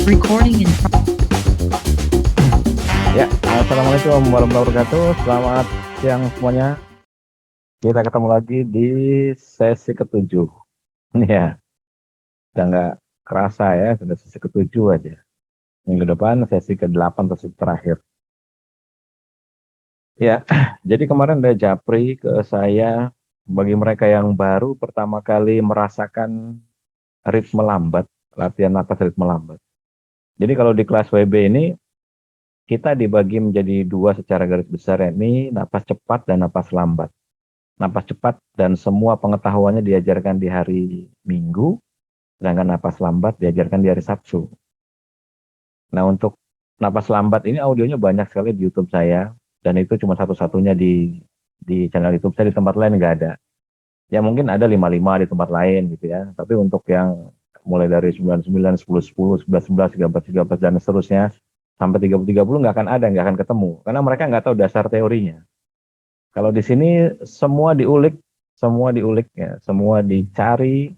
Recording in Ya, assalamualaikum warahmatullahi wabarakatuh. Selamat siang semuanya. Kita ketemu lagi di sesi ketujuh. Ya, udah nggak kerasa ya, sudah sesi ketujuh aja. Minggu depan sesi ke-8 atau sesi terakhir. Ya, jadi kemarin ada japri ke saya, bagi mereka yang baru pertama kali merasakan ritme lambat, latihan napas ritme lambat. Jadi kalau di kelas WB ini, kita dibagi menjadi dua secara garis besar, yakni napas cepat dan napas lambat. Napas cepat dan semua pengetahuannya diajarkan di hari Minggu, sedangkan napas lambat diajarkan di hari Sabtu. Nah, untuk napas lambat ini audionya banyak sekali di YouTube saya, dan itu cuma satu-satunya di channel YouTube saya, di tempat lain nggak ada. Ya mungkin ada 55 di tempat lain gitu ya, tapi untuk yang mulai dari 99, 10, 10, 11, 11, 13, 13, dan seterusnya, sampai 30, 30 nggak akan ada, nggak akan ketemu, karena mereka nggak tahu dasar teorinya. Kalau di sini semua diulik ya, semua dicari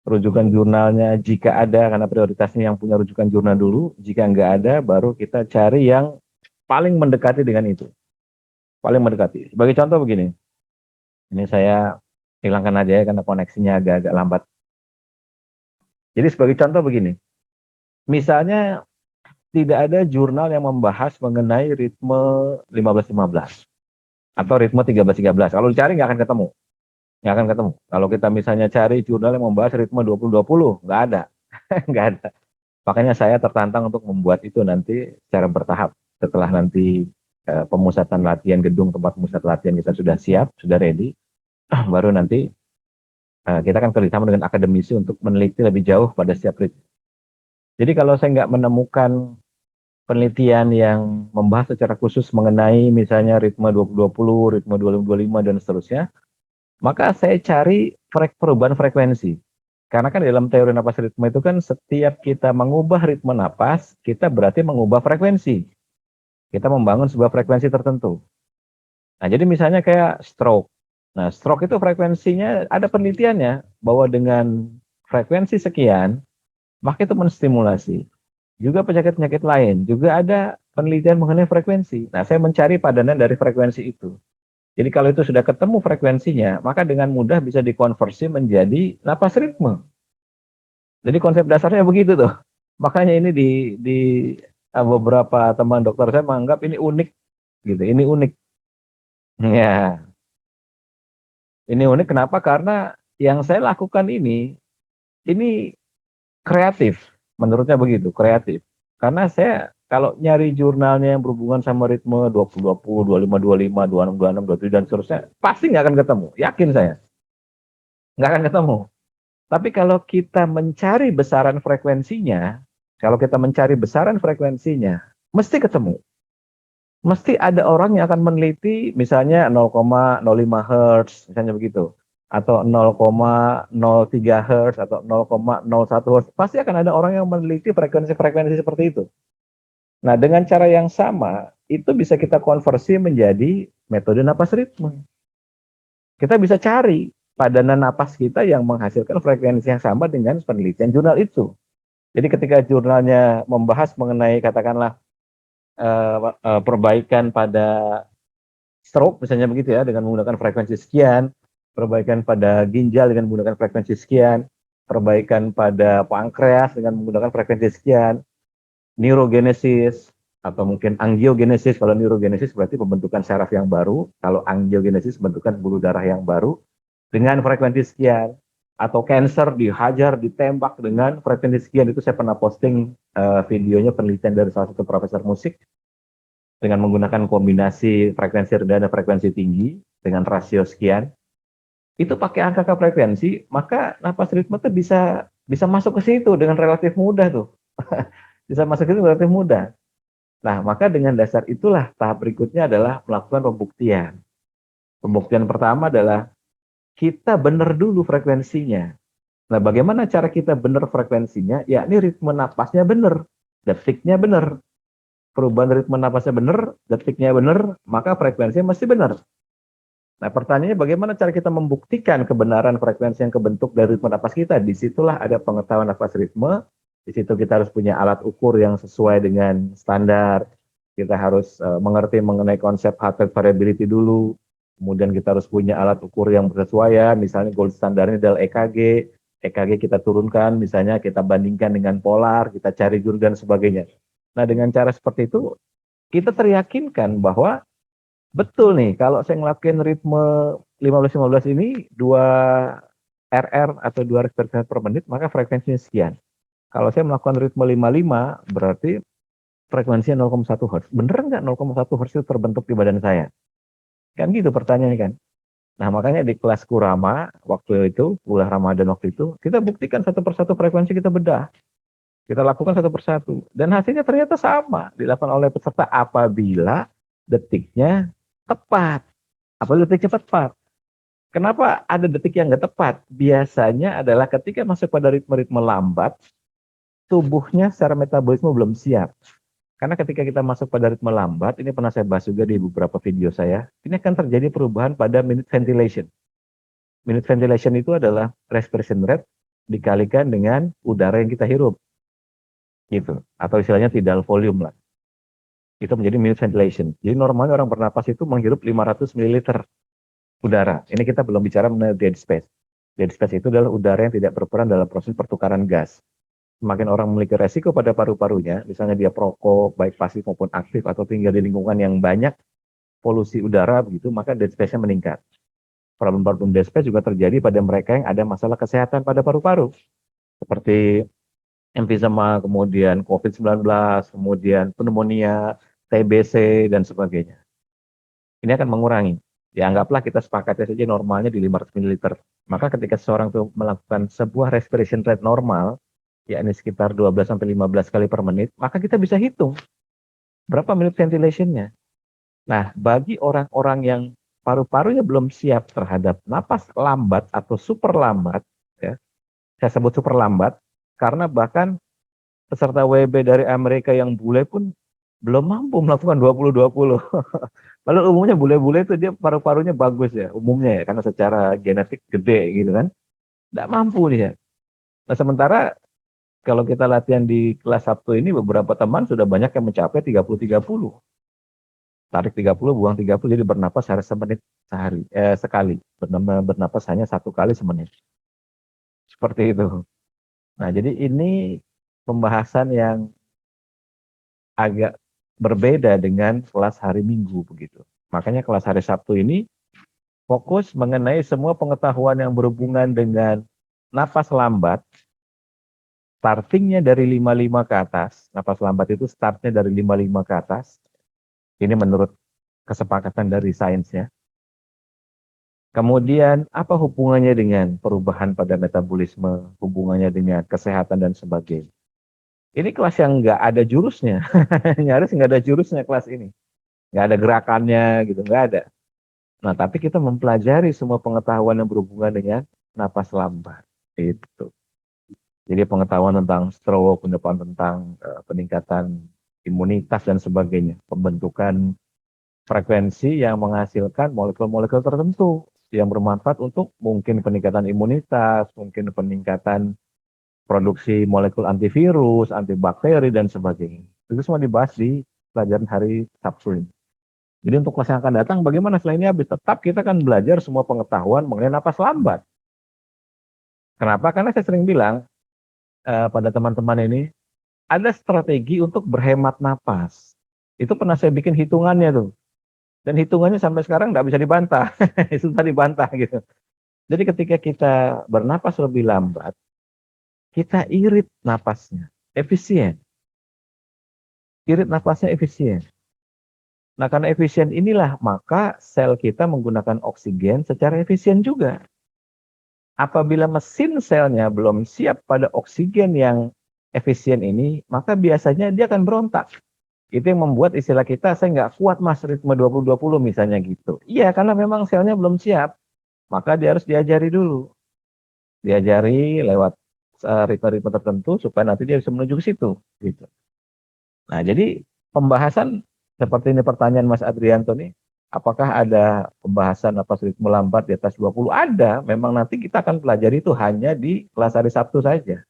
rujukan jurnalnya jika ada, karena prioritasnya yang punya rujukan jurnal dulu. Jika nggak ada, baru kita cari yang paling mendekati dengan itu, paling mendekati. Sebagai contoh begini, ini saya hilangkan aja ya karena koneksinya agak-agak lambat. Jadi sebagai contoh begini, misalnya tidak ada jurnal yang membahas mengenai ritme 15-15 atau ritme 13-13. Kalau dicari nggak akan ketemu. Nggak akan ketemu. Kalau kita misalnya cari jurnal yang membahas ritme 20-20, nggak ada. Nggak ada. Makanya saya tertantang untuk membuat itu nanti secara bertahap. Setelah nanti pemusatan latihan, gedung tempat pemusat latihan kita sudah siap, sudah ready, baru nanti kita akan kerjasama dengan akademisi untuk meneliti lebih jauh pada setiap ritme. Jadi kalau saya nggak menemukan penelitian yang membahas secara khusus mengenai misalnya ritme 20-20, ritme 20-25, dan seterusnya, maka saya cari perubahan frekuensi. Karena kan dalam teori napas ritme itu kan setiap kita mengubah ritme napas, kita berarti mengubah frekuensi. Kita membangun sebuah frekuensi tertentu. Nah, jadi misalnya kayak stroke. Nah, stroke itu frekuensinya ada penelitiannya bahwa dengan frekuensi sekian, maka itu menstimulasi. Juga penyakit-penyakit lain, juga ada penelitian mengenai frekuensi. Nah, saya mencari padanan dari frekuensi itu. Jadi kalau itu sudah ketemu frekuensinya, maka dengan mudah bisa dikonversi menjadi napas ritme. Jadi konsep dasarnya begitu tuh. Makanya ini di beberapa teman dokter saya menganggap ini unik gitu. Ini unik. Ya, ini unik kenapa? Karena yang saya lakukan ini kreatif. Menurutnya begitu, kreatif. Karena saya kalau nyari jurnalnya yang berhubungan sama ritme 20-20, 25-25, 26-26, 27 dan seterusnya, pasti nggak akan ketemu. Yakin saya. Nggak akan ketemu. Tapi kalau kita mencari besaran frekuensinya, mesti ketemu. Mesti ada orang yang akan meneliti misalnya 0,05 Hz, misalnya begitu. Atau 0,03 Hz, atau 0,01 Hz. Pasti akan ada orang yang meneliti frekuensi-frekuensi seperti itu. Nah, dengan cara yang sama, itu bisa kita konversi menjadi metode napas ritme. Kita bisa cari padanan napas kita yang menghasilkan frekuensi yang sama dengan penelitian jurnal itu. Jadi ketika jurnalnya membahas mengenai katakanlah perbaikan pada stroke misalnya begitu ya dengan menggunakan frekuensi sekian, perbaikan pada ginjal dengan menggunakan frekuensi sekian, perbaikan pada pankreas dengan menggunakan frekuensi sekian, neurogenesis atau mungkin angiogenesis. Kalau neurogenesis berarti pembentukan saraf yang baru, kalau angiogenesis pembentukan pembuluh darah yang baru dengan frekuensi sekian, atau cancer dihajar, ditembak dengan frekuensi sekian. Itu saya pernah posting videonya penelitian dari salah satu profesor musik dengan menggunakan kombinasi frekuensi rendah dan frekuensi tinggi dengan rasio sekian. Itu pakai angka frekuensi, maka napas ritme itu bisa masuk ke situ dengan relatif mudah tuh. Bisa masuk ke situ relatif mudah. Nah, maka dengan dasar itulah tahap berikutnya adalah melakukan pembuktian. Pembuktian pertama adalah kita benar dulu frekuensinya. Nah, bagaimana cara kita benar frekuensinya? Yakni ritme napasnya benar, detiknya benar. Perubahan ritme napasnya benar, detiknya benar, maka frekuensinya mesti benar. Nah, pertanyaannya bagaimana cara kita membuktikan kebenaran frekuensi yang kebentuk dari ritme napas kita? Disitulah ada pengetahuan napas ritme Di situ kita harus punya alat ukur yang sesuai dengan standar. Kita harus mengerti mengenai konsep heart rate variability dulu. Kemudian kita harus punya alat ukur yang bersesuaian, misalnya gold standarnya adalah EKG. EKG kita turunkan, misalnya kita bandingkan dengan polar, kita cari jur dan sebagainya. Nah, dengan cara seperti itu, kita teryakinkan bahwa betul nih, kalau saya ngelakuin ritme 15-15 ini, 2 RR atau 2 respirasi per menit, maka frekuensinya sekian. Kalau saya melakukan ritme 55, berarti frekuensinya 0,1 Hz. Bener nggak 0,1 Hz itu terbentuk di badan saya? Kan gitu pertanyaannya kan. Nah, makanya di kelas Kurama, waktu itu, bulan Ramadan waktu itu, kita buktikan satu persatu frekuensi kita bedah. Kita lakukan satu persatu. Dan hasilnya ternyata sama. Dilakukan oleh peserta apabila detiknya tepat. Apabila detiknya tepat. Kenapa ada detik yang nggak tepat? Biasanya adalah ketika masuk pada ritme-ritme lambat, tubuhnya secara metabolisme belum siap. Karena ketika kita masuk pada ritme lambat, ini pernah saya bahas juga di beberapa video saya, ini akan terjadi perubahan pada minute ventilation. Minute ventilation itu adalah respiration rate dikalikan dengan udara yang kita hirup. Gitu. Atau istilahnya tidal volume lah. Itu menjadi minute ventilation. Jadi normalnya orang bernapas itu menghirup 500 ml udara. Ini kita belum bicara mengenai dead space. Dead space itu adalah udara yang tidak berperan dalam proses pertukaran gas. Semakin orang memiliki resiko pada paru-parunya, misalnya dia perokok, baik pasif maupun aktif, atau tinggal di lingkungan yang banyak polusi udara begitu, maka dead space-nya meningkat. Problem-problem dead space juga terjadi pada mereka yang ada masalah kesehatan pada paru-paru, seperti emfisema, kemudian COVID-19, kemudian pneumonia, TBC, dan sebagainya. Ini akan mengurangi. Ya, anggaplah kita sepakatnya saja normalnya di 500 ml. Maka ketika seseorang itu melakukan sebuah respiration rate normal, yakni sekitar 12-15 kali per menit, maka kita bisa hitung berapa minute ventilation-nya. Nah, bagi orang-orang yang paru-parunya belum siap terhadap napas lambat atau super lambat, ya, saya sebut super lambat, karena bahkan peserta WB dari Amerika yang bule pun belum mampu melakukan 20-20. Padahal umumnya bule-bule itu dia paru-parunya bagus ya, umumnya ya, karena secara genetik gede gitu kan. Tidak mampu dia. Nah, sementara kalau kita latihan di kelas Sabtu ini, beberapa teman sudah banyak yang mencapai 30-30. Tarik 30, buang 30, jadi bernapas harus sekali. Bernapas hanya 1 kali semenit. Seperti itu. Nah, jadi ini pembahasan yang agak berbeda dengan kelas hari Minggu begitu. Makanya kelas hari Sabtu ini fokus mengenai semua pengetahuan yang berhubungan dengan napas lambat. Startingnya dari 55 ke atas, napas lambat itu startnya dari 55 ke atas. Ini menurut kesepakatan dari sainsnya. Kemudian apa hubungannya dengan perubahan pada metabolisme, hubungannya dengan kesehatan dan sebagainya. Ini kelas yang nggak ada jurusnya, nyaris nggak ada jurusnya kelas ini. Nggak ada gerakannya gitu, nggak ada. Nah, tapi kita mempelajari semua pengetahuan yang berhubungan dengan napas lambat. Itu. Jadi pengetahuan tentang stroke, pengetahuan tentang peningkatan imunitas dan sebagainya. Pembentukan frekuensi yang menghasilkan molekul-molekul tertentu yang bermanfaat untuk mungkin peningkatan imunitas, mungkin peningkatan produksi molekul antivirus, antibakteri, dan sebagainya. Itu semua dibahas di pelajaran hari Sabtu ini. Jadi untuk kelas yang akan datang, bagaimana setelah ini habis? Tetap kita akan belajar semua pengetahuan mengenai napas lambat. Kenapa? Karena saya sering bilang, pada teman-teman ini, ada strategi untuk berhemat napas. Itu pernah saya bikin hitungannya tuh. Dan hitungannya sampai sekarang nggak bisa dibantah. Susah dibantah gitu. Jadi ketika kita bernapas lebih lambat, kita irit napasnya, efisien. Irit napasnya efisien. Nah, karena efisien inilah, maka sel kita menggunakan oksigen secara efisien juga. Apabila mesin selnya belum siap pada oksigen yang efisien ini, maka biasanya dia akan berontak. Itu yang membuat istilah kita, saya nggak kuat mas ritme 20-20 misalnya gitu. Iya, karena memang selnya belum siap. Maka dia harus diajari dulu. Diajari lewat ritme-ritme tertentu supaya nanti dia bisa menuju ke situ. Gitu. Nah, jadi pembahasan seperti ini pertanyaan Mas Adrianto nih, apakah ada pembahasan napas ritme lambat di atas 20? Ada, memang nanti kita akan pelajari itu hanya di kelas hari Sabtu saja.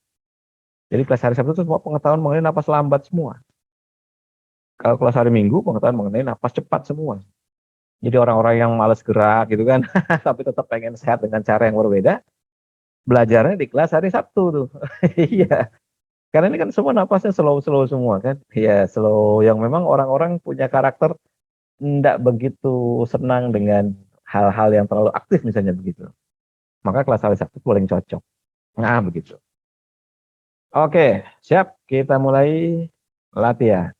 Jadi kelas hari Sabtu itu semua pengetahuan mengenai napas lambat semua. Kalau kelas hari Minggu pengetahuan mengenai napas cepat semua. Jadi orang-orang yang malas gerak gitu kan, tapi tetap pengen sehat dengan cara yang berbeda, belajarnya di kelas hari Sabtu tuh. Iya, karena ini kan semua napasnya slow-slow semua kan. Iya, slow yang memang orang-orang punya karakter tidak begitu senang dengan hal-hal yang terlalu aktif misalnya begitu. Maka kelas hari Sabtu paling cocok. Nah, begitu. Oke, siap. Kita mulai latihan.